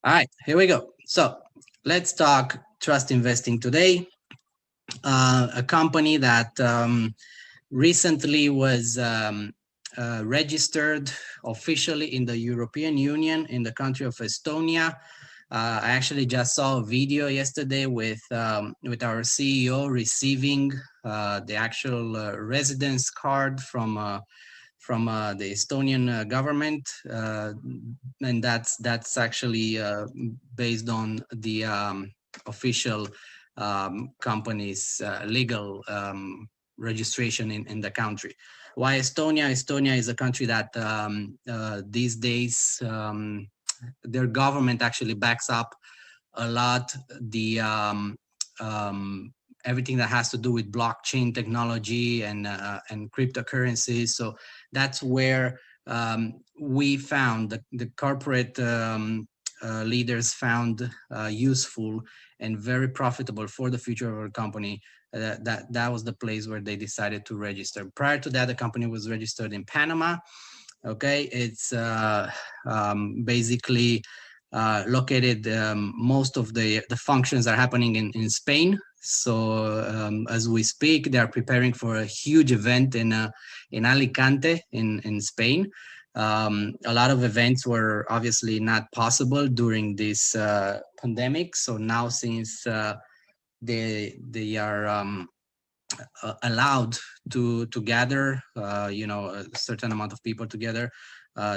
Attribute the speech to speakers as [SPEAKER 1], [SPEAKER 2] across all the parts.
[SPEAKER 1] All right, here we go. So let's talk trust investing today. A company that recently was registered officially in the European Union in the country of Estonia. I actually just saw a video yesterday with our CEO receiving the actual residence card from the Estonian government, and that's actually based on the official company's legal registration in the country. Why Estonia? Estonia is a country that these days their government actually backs up a lot the everything that has to do with blockchain technology and cryptocurrencies. So that's where we found the corporate leaders found useful and very profitable for the future of our company. That was the place where they decided to register. Prior to that, the company was registered in Panama. Okay, it's basically located. Most of the functions are happening in Spain. So as we speak, they are preparing for a huge event in Alicante in Spain. A lot of events were obviously not possible during this pandemic. So now, since they are allowed to gather, a certain amount of people together,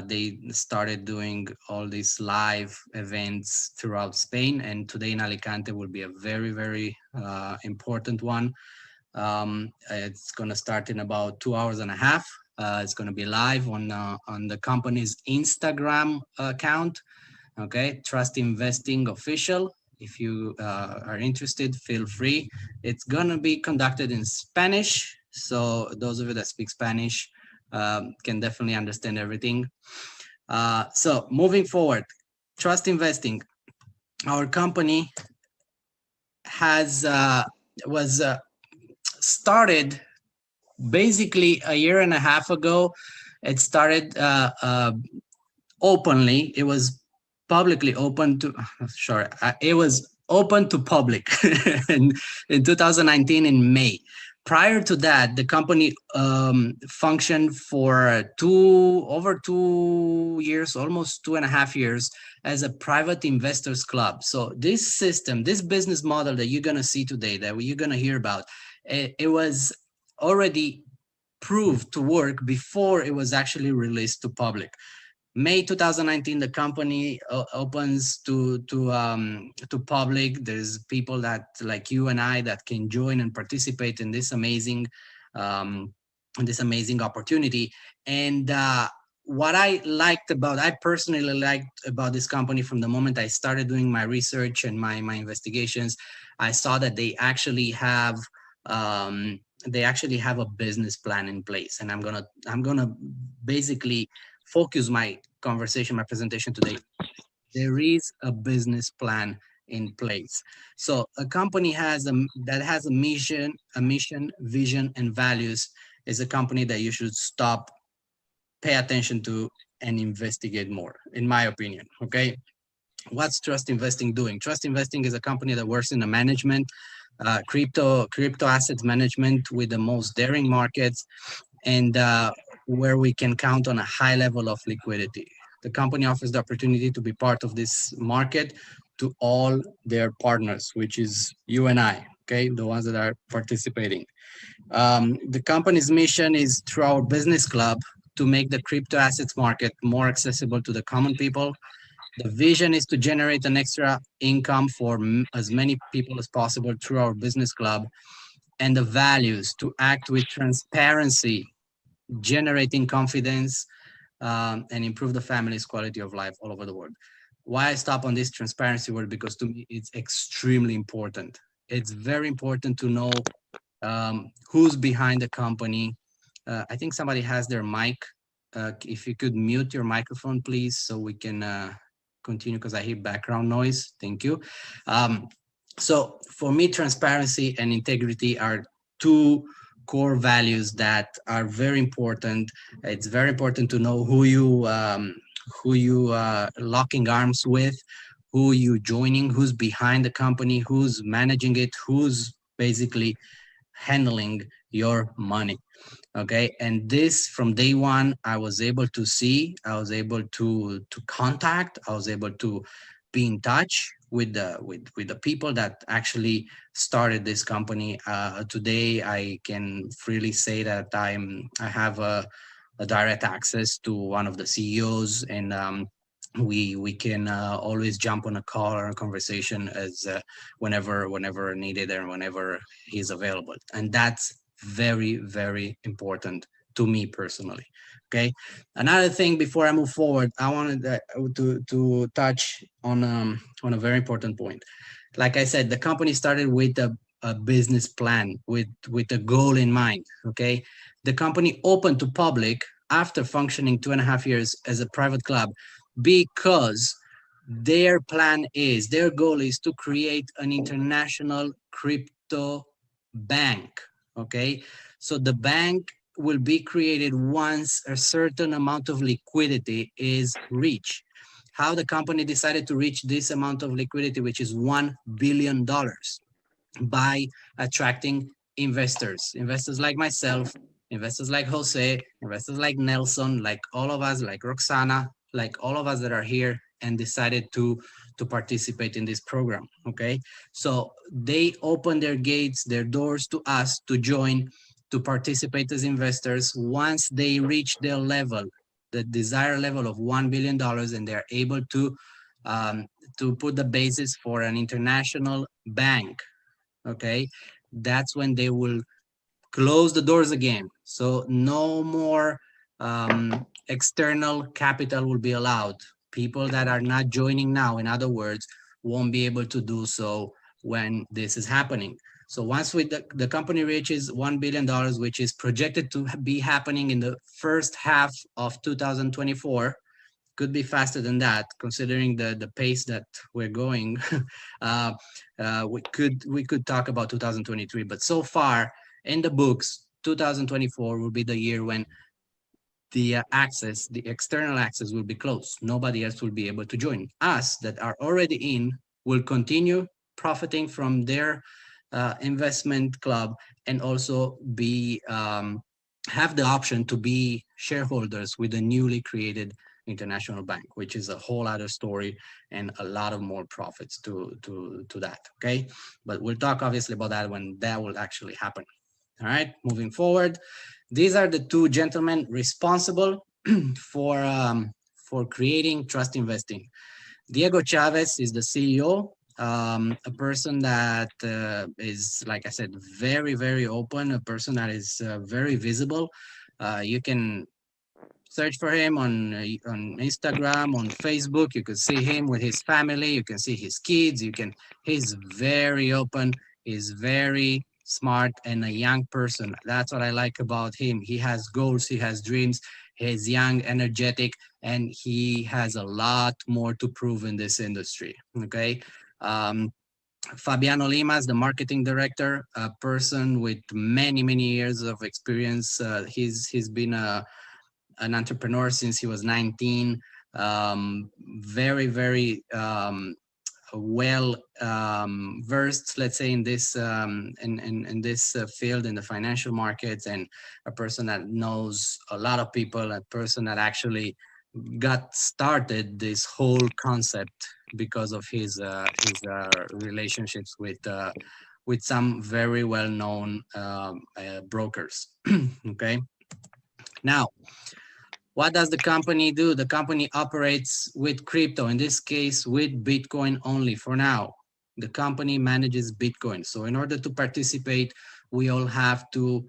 [SPEAKER 1] they started doing all these live events throughout Spain. And today in Alicante will be a very, very important one. It's going to start in about 2 hours and a half. It's going to be live on the company's Instagram account. Okay, Trust Investing Official. If you are interested, feel free. It's going to be conducted in Spanish. So those of you that speak Spanish can definitely understand everything. So moving forward, Trust Investing. Our company was started basically a year and a half ago. It started openly. It was publicly open to, it was open to public in 2019 in May. Prior to that, the company functioned for over 2 years, almost 2.5 years, as a private investors club. So this system, this business model that you're going to see today, that you're going to hear about, it was already proved to work before it was actually released to public. May 2019, the company opens to public. There's people that like you and I that can join and participate in this amazing opportunity. And what I personally liked about this company from the moment I started doing my research and my investigations, I saw that they actually have a business plan in place. And I'm gonna basically focus my presentation today. There is a business plan in place. So a company that has a mission, vision, and values is a company that you should stop, pay attention to, and investigate more, in my opinion. Okay. What's Trust Investing doing? Trust Investing is a company that works in the management, crypto assets management with the most daring markets, and where we can count on a high level of liquidity. The company offers the opportunity to be part of this market to all their partners, which is you and I, okay, the ones that are participating. The company's mission is, through our business club, to make the crypto assets market more accessible to the common people. The vision is to generate an extra income for as many people as possible through our business club. And the values: to act with transparency, generating confidence, and improve the family's quality of life all over the world. Why I stop on this transparency word? Because to me, it's extremely important. It's very important to know who's behind the company. I think somebody has their mic. If you could mute your microphone, please, so we can continue, because I hear background noise. Thank you. So for me, transparency and integrity are two core values that are very important. It's very important to know who you locking arms with, who you joining, who's behind the company, who's managing it, who's basically handling your money. Okay, and this from day one I was able to see, I was able to contact, I was able to be in touch with the people that actually started this company. Today I can freely say that I have a direct access to one of the CEOs, and we can always jump on a call or a conversation as whenever needed and whenever he's available, and that's very, very important to me personally. Okay, another thing before I move forward, I wanted to touch on a very important point. Like I said, the company started with a business plan, with a goal in mind. Okay, the company opened to public after functioning 2.5 years as a private club, because their goal is to create an international crypto bank. Okay, so the bank will be created once a certain amount of liquidity is reached. How the company decided to reach this amount of liquidity, which is $1 billion, by attracting investors like myself, investors like Jose, investors like Nelson, like all of us, like Roxana, like all of us that are here and decided to participate in this program. Okay, so they open their gates, their doors to us to join, to participate as investors once they reach their level, the desired level of $1 billion, and they're able um, to put the basis for an international bank. Okay, that's when they will close the doors again. So no more external capital will be allowed. People that are not joining now, in other words, won't be able to do so when this is happening. So once the company reaches $1 billion, which is projected to be happening in the first half of 2024, could be faster than that, considering the pace that we're going. uh, we could talk about 2023, but so far in the books, 2024 will be the year when the external access will be closed. Nobody else will be able to join. Us that are already in will continue profiting from their investment club, and also be have the option to be shareholders with the newly created international bank, which is a whole other story and a lot of more profits to that. Okay, but we'll talk obviously about that when that will actually happen. All right, moving forward, these are the two gentlemen responsible for creating trust investing. Diego Chavez is the CEO, a person that is, like I said, very, very open, a person that is very visible. You can search for him on Instagram, on Facebook. You can see him with his family. You can see his kids. He's very open. He's very smart and a young person. That's what I like about him. He has goals. He has dreams. He's young, energetic, and he has a lot more to prove in this industry. Okay. Um, Fabiano Lima is the marketing director, a person with many, many years of experience. He's been an entrepreneur since he was 19. Very, very well versed, let's say, in this in this field, in the financial markets, and a person that knows a lot of people, a person that actually got started this whole concept because of his relationships with some very well known brokers. Okay, now what does the company do? The company operates with crypto, in this case, with Bitcoin only for now. The company manages Bitcoin. So in order to participate, we all have to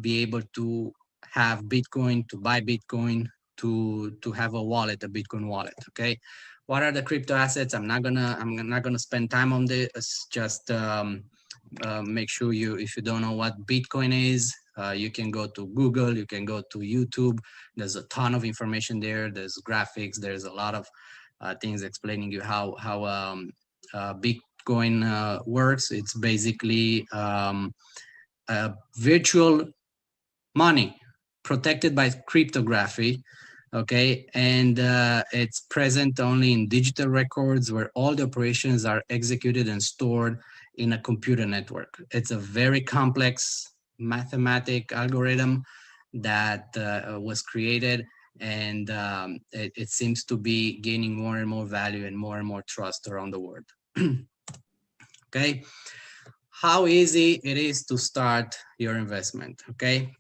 [SPEAKER 1] be able to have Bitcoin, to buy Bitcoin, to have a wallet, a Bitcoin wallet. Okay. What are the crypto assets? I'm not gonna spend time on this. Just make sure if you don't know what Bitcoin is, you can go to Google, you can go to YouTube. There's a ton of information there. There's graphics. There's a lot of things explaining you how Bitcoin works. It's basically virtual money protected by cryptography, Okay, and it's present only in digital records where all the operations are executed and stored in a computer network. It's a very complex mathematic algorithm that was created, and it seems to be gaining more and more value and more trust around the world. Okay, how easy it is to start your investment. Okay,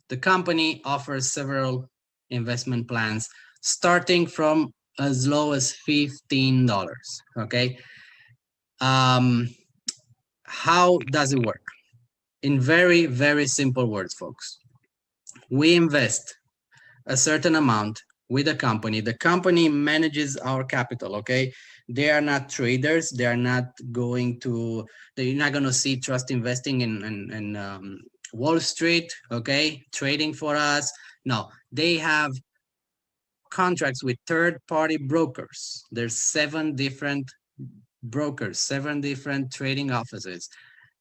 [SPEAKER 1] the company offers several investment plans starting from as low as $15. Okay, um, how does it work? In very, very simple words, folks. We invest a certain amount with a company. The company manages our capital. Okay, they are not traders. They are not going to. They're not going to see trust investing in Wall Street. Okay, trading for us. No, they have contracts with third-party brokers. There's 7 different brokers, 7 different trading offices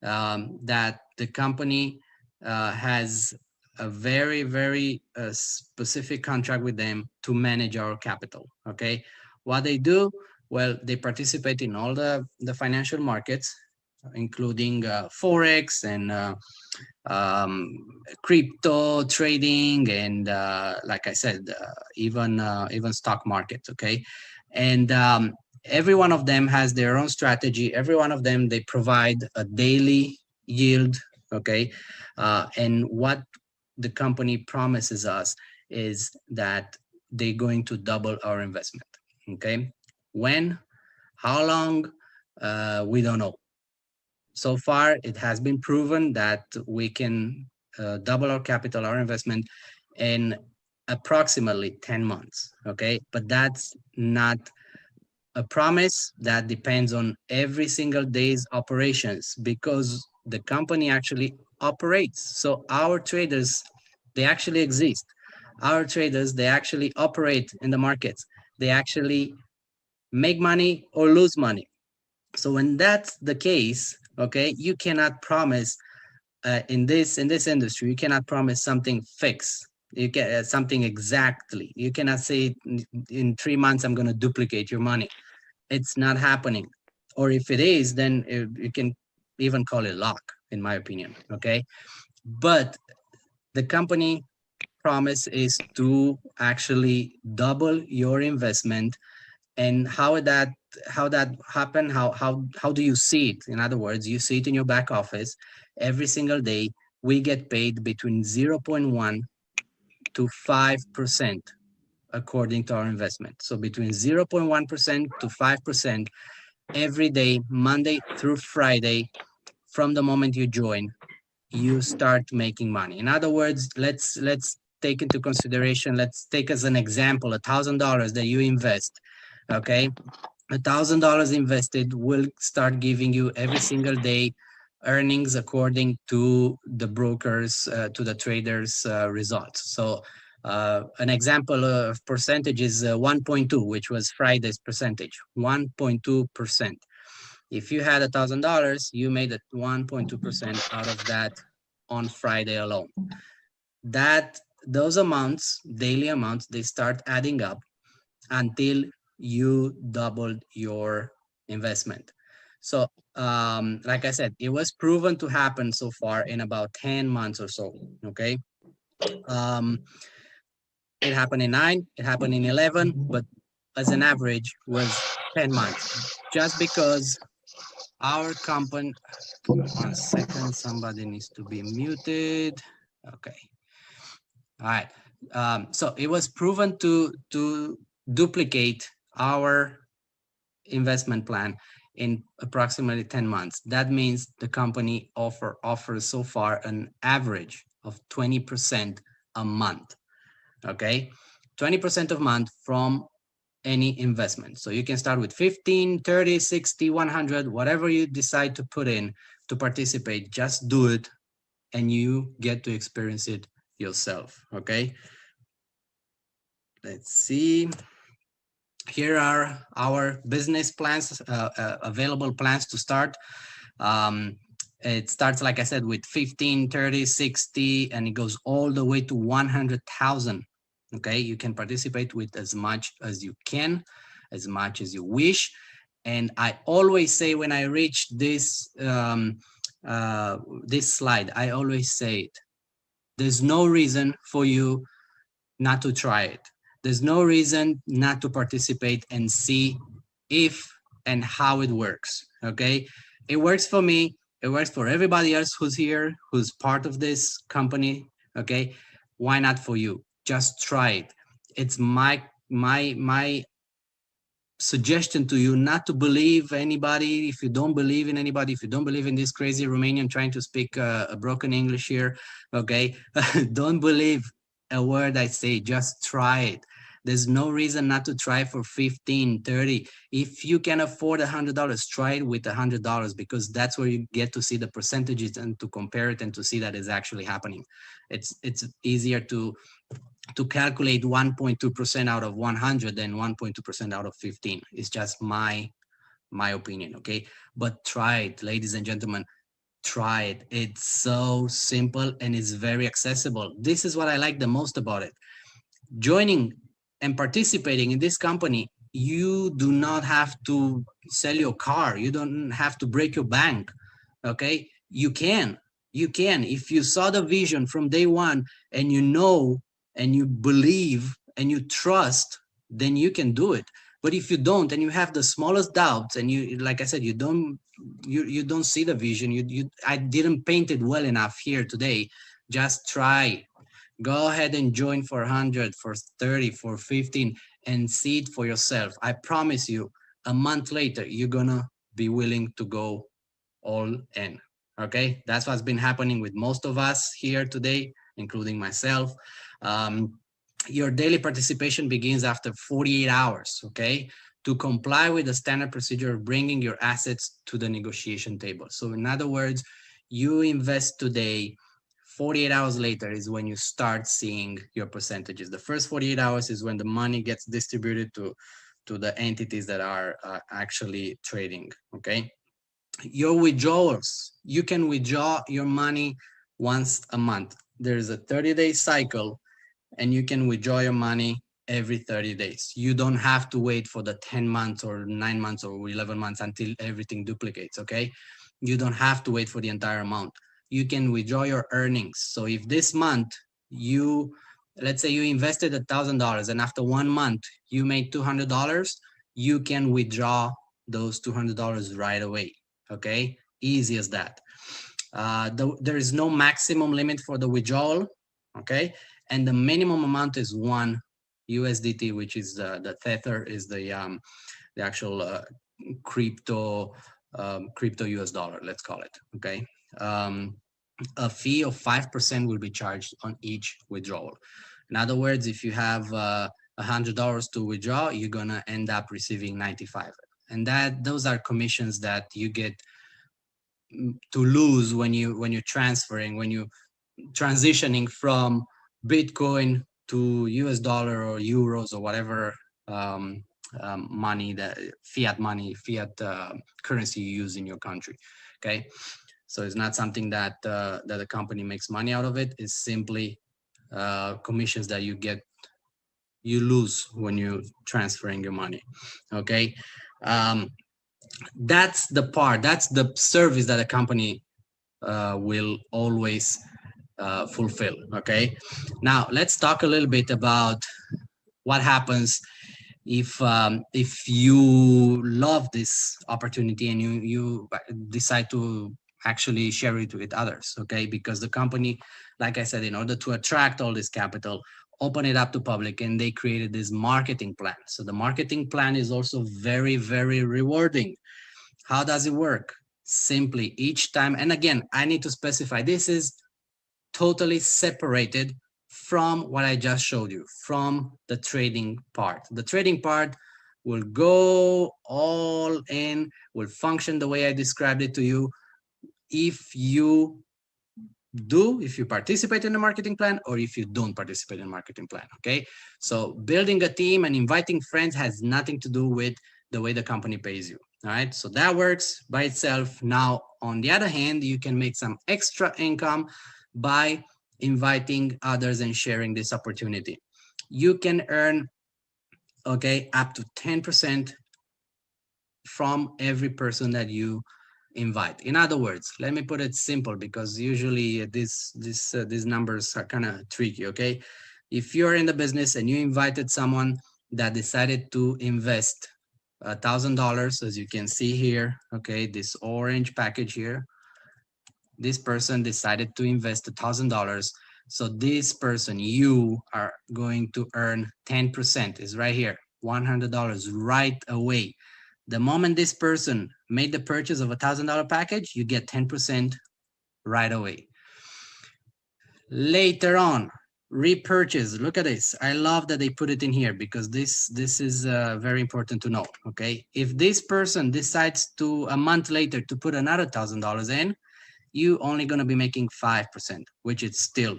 [SPEAKER 1] that the company has a very, very specific contract with them to manage our capital. Okay, what they do? Well, they participate in all the financial markets, including forex and crypto trading, and like I said, even stock markets. Okay, and every one of them has their own strategy. Every one of them, they provide a daily yield. Okay, and what the company promises us is that they're going to double our investment. Okay, when, how long, we don't know. So far, it has been proven that we can double our capital, our investment, in approximately 10 months. Okay, but that's not a promise. That depends on every single day's operations, because the company actually operates. So our traders, they actually exist. Our traders, they actually operate in the markets. They actually make money or lose money. So when that's the case, okay, you cannot promise in this industry, you cannot promise something fixed. You can something exactly. You cannot say in 3 months I'm going to duplicate your money. It's not happening. Or if it is, then you can even call it luck, in my opinion. Okay, but the company promise is to actually double your investment. And how that happen, how do you see it? In other words, you see it in your back office. Every single day we get paid between 0.1 to 5% according to our investment. So between 0.1% to 5% every day, Monday through Friday. From the moment you join, you start making money. In other words, let's take into consideration, let's take as an example $1,000 that you invest. Okay, $1,000 invested will start giving you every single day earnings according to the brokers, to the traders' results. So an example of percentage is 1.2, which was Friday's percentage, 1.2%. If you had $1,000, you made a 1.2% out of that on Friday alone. That those amounts, daily amounts, they start adding up until you doubled your investment. So, like I said, it was proven to happen so far in about 10 months or so. Okay. Um, it happened in 9, it happened in 11, but as an average was 10 months. Just because our company, 1 second, somebody needs to be muted. Okay. All right. So it was proven to duplicate our investment plan in approximately 10 months. That means the company offers so far an average of 20% a month. Okay, 20% a month from any investment. So you can start with 15, 30, 60, 100, whatever you decide to put in to participate. Just do it and you get to experience it yourself. Okay, let's see. Here are our business plans, available plans to start. It starts, like I said, with 15, 30, 60, and it goes all the way to 100,000. Okay, you can participate with as much as you can, as much as you wish. And I always say when I reach this slide, I always say it. There's no reason for you not to try it. There's no reason not to participate and see if and how it works. Okay, it works for me. It works for everybody else who's here, who's part of this company. Okay, why not for you? Just try it. It's my suggestion to you not to believe anybody. If you don't believe in anybody, if you don't believe in this crazy Romanian trying to speak a broken English here, okay, don't believe a word I say. Just try it. There's no reason not to try for 15, 30. If you can afford $100, try it with $100, because that's where you get to see the percentages and to compare it and to see that it's actually happening. It's easier to calculate 1.2% out of 100 than 1.2% out of 15. It's just my opinion, okay? But try it, ladies and gentlemen, try it. It's so simple and it's very accessible. This is what I like the most about it. Joining and participating in this company, you do not have to sell your car. You don't have to break your bank, okay? You can. If you saw the vision from day one and you know and you believe and you trust, then you can do it. But if you don't and you have the smallest doubts and you, like I said, you don't see the vision, I didn't paint it well enough here today. Just try. Go ahead and join for 100, for 30, for 15, and see it for yourself. I promise you, a month later, you're gonna be willing to go all in. Okay, that's what's been happening with most of us here today, including myself. Your daily participation begins after 48 hours, okay, to comply with the standard procedure of bringing your assets to the negotiation table. So in other words, you invest today, 48 hours later is when you start seeing your percentages. The first 48 hours is when the money gets distributed to the entities that are actually trading, okay? Your withdrawals, you can withdraw your money once a month. There's a 30-day cycle and you can withdraw your money every 30 days. You don't have to wait for the 10 months or 9 months or 11 months until everything duplicates, okay? You don't have to wait for the entire amount. You can withdraw your earnings. So if this month let's say you invested $1,000 and after 1 month you made $200, you can withdraw those $200 right away, okay? Easy as that. There is no maximum limit for the withdrawal, okay? And the minimum amount is 1 USDT, which is the Tether, is the actual crypto US dollar, let's call it, okay? A fee of 5% will be charged on each withdrawal. In other words, if you have $100 to withdraw, you're gonna end up receiving 95. And those are commissions that you get to lose when you're transferring, when you transitioning from Bitcoin to US dollar or euros or whatever money, that fiat currency you use in your country. Okay, so it's not something that that the company makes money out of it. It's simply commissions that you lose when you're transferring your money. Okay, that's the service that a company will always fulfill. Okay, now let's talk a little bit about what happens if you love this opportunity and you decide to actually share it with others. Okay, because the company, like I said, in order to attract all this capital, open it up to public, and they created this marketing plan. So the marketing plan is also very, very rewarding. How does it work? Simply each time, and again, I need to specify, this is totally separated from what I just showed you, from the trading part. The trading part will go all in, will function the way I described it to you if you participate in the marketing plan or if you don't participate in the marketing plan, okay? So building a team and inviting friends has nothing to do with the way the company pays you, all right? So that works by itself. Now, on the other hand, you can make some extra income by inviting others and sharing this opportunity. you can earn, okay, up to 10% from every person that you invite. In other words, let me put it simple, because usually these numbers are kind of tricky. Okay, if you're in the business and you invited someone that decided to invest $1,000, as you can see here, okay, this orange package here, this person decided to invest $1,000. So this person, you are going to earn 10%, is right here, $100 right away. The moment this person made the purchase of $1,000 package, you get 10% right away. Later on, repurchase. Look at this. I love that they put it in here, because this is very important to know. Okay, if this person decides to a month later to put another $1,000 in, you only going to be making 5%, which is still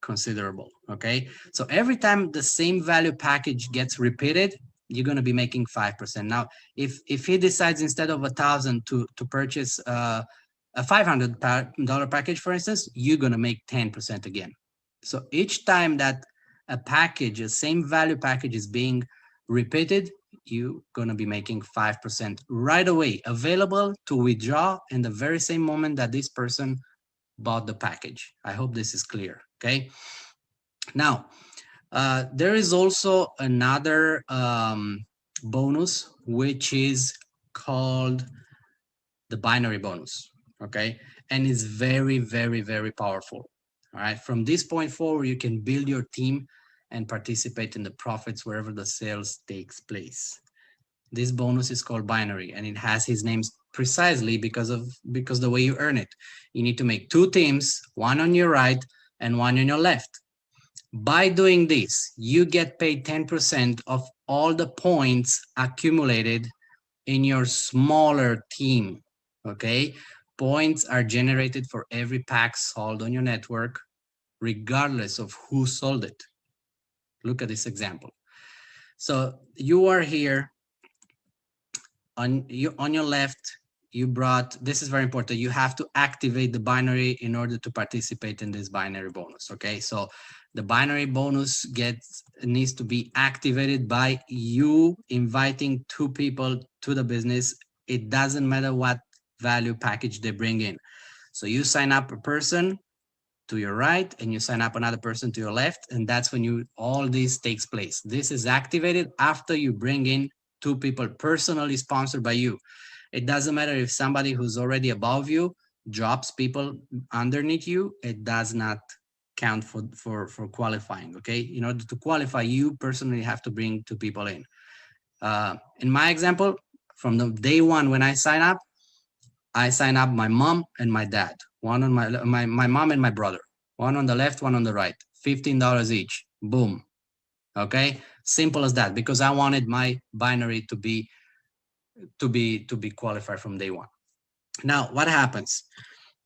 [SPEAKER 1] considerable. Okay, so every time the same value package gets repeated, you're going to be making 5%. Now, if he decides instead of 1,000 to purchase a $500 package, for instance, you're going to make 10% again. So each time that a package, a same value package, is being repeated, you're going to be making 5% right away, available to withdraw in the very same moment that this person bought the package. I hope this is clear. Okay. Now, there is also another bonus, which is called the binary bonus. Okay. And it's very, very, very powerful. All right. From this point forward, you can build your team and participate in the profits wherever the sales takes place. This bonus is called binary, and it has his names precisely because the way you earn it. You need to make 2 teams, one on your right and one on your left. By doing this, you get paid 10% of all the points accumulated in your smaller team. Okay, points are generated for every pack sold on your network, regardless of who sold it. Look at this example. So you are here on your left. You brought, this is very important, you have to activate the binary in order to participate in this binary bonus. Okay, so the binary bonus needs to be activated by you inviting 2 people to the business. It doesn't matter what value package they bring in. So you sign up a person to your right and you sign up another person to your left, and that's when all this takes place. This is activated after you bring in 2 people personally sponsored by you. It doesn't matter if somebody who's already above you drops people underneath you. It does not count for qualifying. Okay, in order to qualify, you personally have to bring 2 people in. In my example, from the day one when I sign up my mom and my dad, one on my mom and my brother, one on the left, one on the right, $15 each. Boom. Okay, simple as that, because I wanted my binary to be qualified from day one. Now, what happens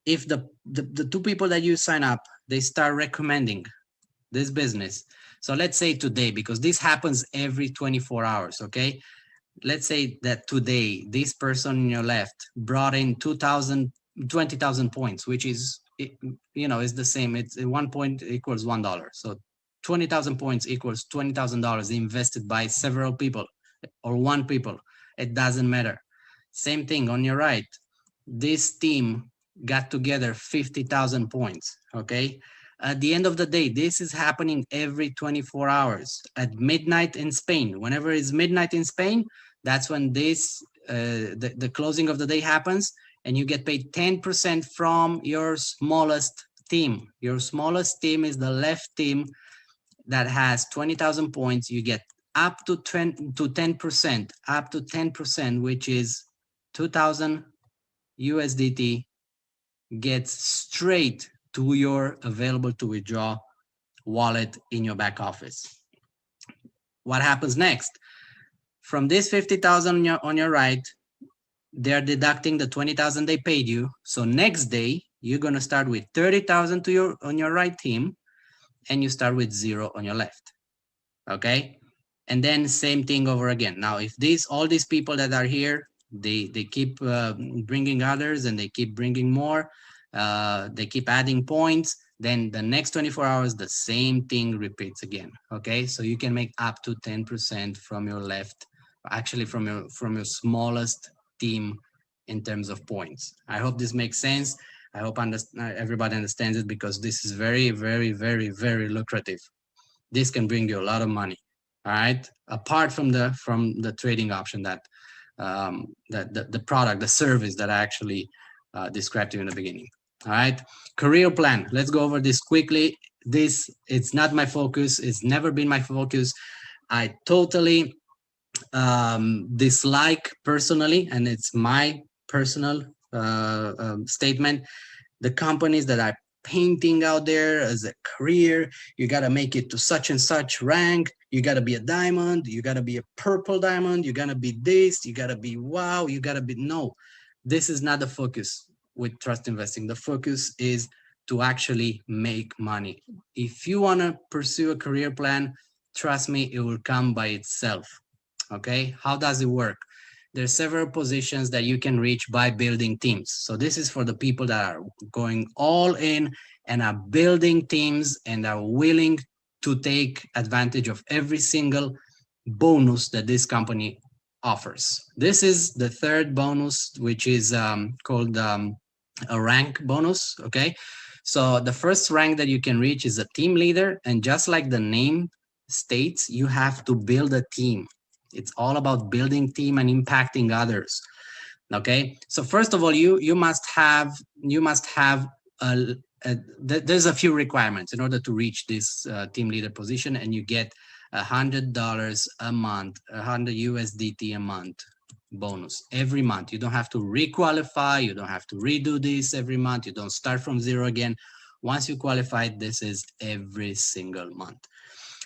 [SPEAKER 1] if the 2 people that you sign up, they start recommending this business? So let's say today, because this happens every 24 hours. Okay, let's say that today this person on your left brought in 20,000 points, which is, is the same. It's 1 point equals $1. So 20,000 points equals $20,000 invested by several people or 1 people. It doesn't matter. Same thing on your right. This team got together 50,000 points. Okay. At the end of the day, this is happening every 24 hours at midnight in Spain. Whenever it's midnight in Spain, that's when the closing of the day happens, and you get paid 10% from your smallest team. Your smallest team is the left team that has 20,000 points. You get up to 10%, which is 2,000 USDT, gets straight to your available to withdraw wallet in your back office. What happens next? From this 50,000 on your right, they're deducting the 20,000 they paid you. So next day, you're going to start with 30,000 on your right team, and you start with 0 on your left. Okay. And then same thing over again. Now, if all these people that are here, they keep bringing others, and they keep bringing more, they keep adding points, then the next 24 hours, the same thing repeats again. Okay, so you can make up to 10% from your left, actually from your smallest team in terms of points. I hope this makes sense. I hope everybody understands it, because this is very, very, very, very lucrative. This can bring you a lot of money. All right, apart from the trading option that the product, the service that I actually described to you in the beginning. All right, career plan. Let's go over this quickly. It's not my focus. It's never been my focus. I totally dislike personally, and it's my personal statement, the companies that are painting out there as a career. You got to make it to such and such rank. You got to be a diamond. You got to be a purple diamond. You got to be this. You got to be wow. You got to be no. This is not the focus with trust investing. The focus is to actually make money. If you want to pursue a career plan, trust me, it will come by itself. Okay, how does it work? There's several positions that you can reach by building teams. So this is for the people that are going all in and are building teams and are willing to take advantage of every single bonus that this company offers. This is the third bonus, which is called a rank bonus. Okay, so the first rank that you can reach is a team leader, and just like the name states, you have to build a team. It's all about building team and impacting others. Okay, so first of all, you must have there's a few requirements in order to reach this team leader position, and you get $100 a month, 100 USDT a month bonus every month. You don't have to requalify. You don't have to redo this every month. You don't start from zero again. Once you qualify, this is every single month.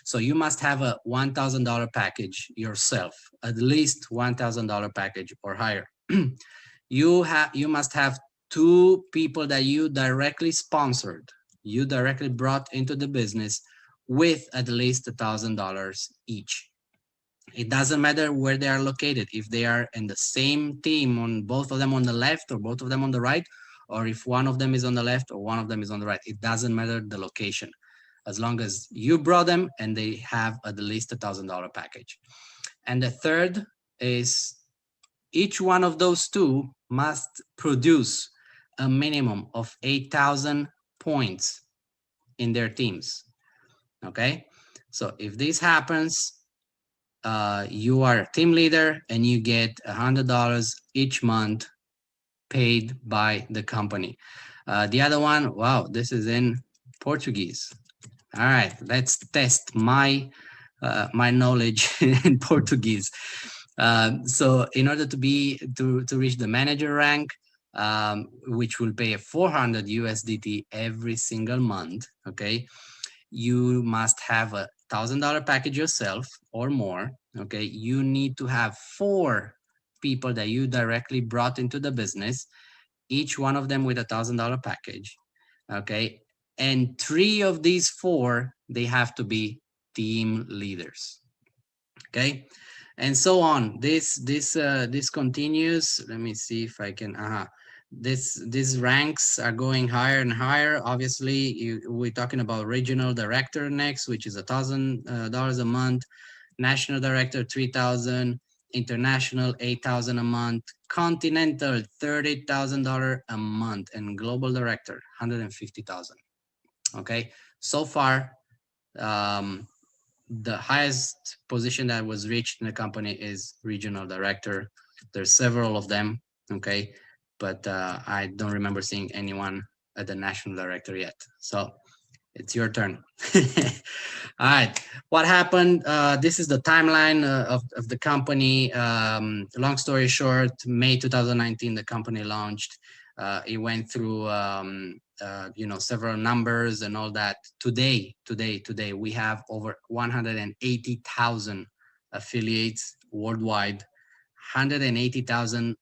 [SPEAKER 1] So you must have a $1,000 package yourself, at least $1,000 package or higher. You must have 2 people that you directly sponsored, you directly brought into the business with at least $1,000 each. It doesn't matter where they are located. If they are in the same team, on both of them on the left or both of them on the right, or if one of them is on the left or one of them is on the right, it doesn't matter the location, as long as you brought them and they have at least $1,000 package. And the third is each one of those 2 must produce a minimum of 8,000 points in their teams. Okay, so if this happens, you are a team leader and you get $100 each month paid by the company. The other one, wow, this is in Portuguese. All right, let's test my knowledge in Portuguese. So in order to reach the manager rank, which will pay 400 USDT every single month, okay, you must have a $1,000 package yourself or more. Okay, you need to have 4 people that you directly brought into the business, each one of them with a $1,000 package. Okay, and 3 of these 4, they have to be team leaders. Okay, and so on. This continues. Let me see if I can. These ranks are going higher and higher. Obviously, we're talking about regional director next, which is $1,000 a month. National director, 3,000. International, 8,000 a month. Continental, $30,000 a month, and global director, 150,000. Okay, so far, the highest position that was reached in the company is regional director. There's several of them. Okay, but I don't remember seeing anyone at the national director yet. So it's your turn. All right, what happened? This is the timeline of the company. Long story short, May 2019, the company launched. It went through several numbers and all that. Today, we have over 180,000 affiliates worldwide, 180,000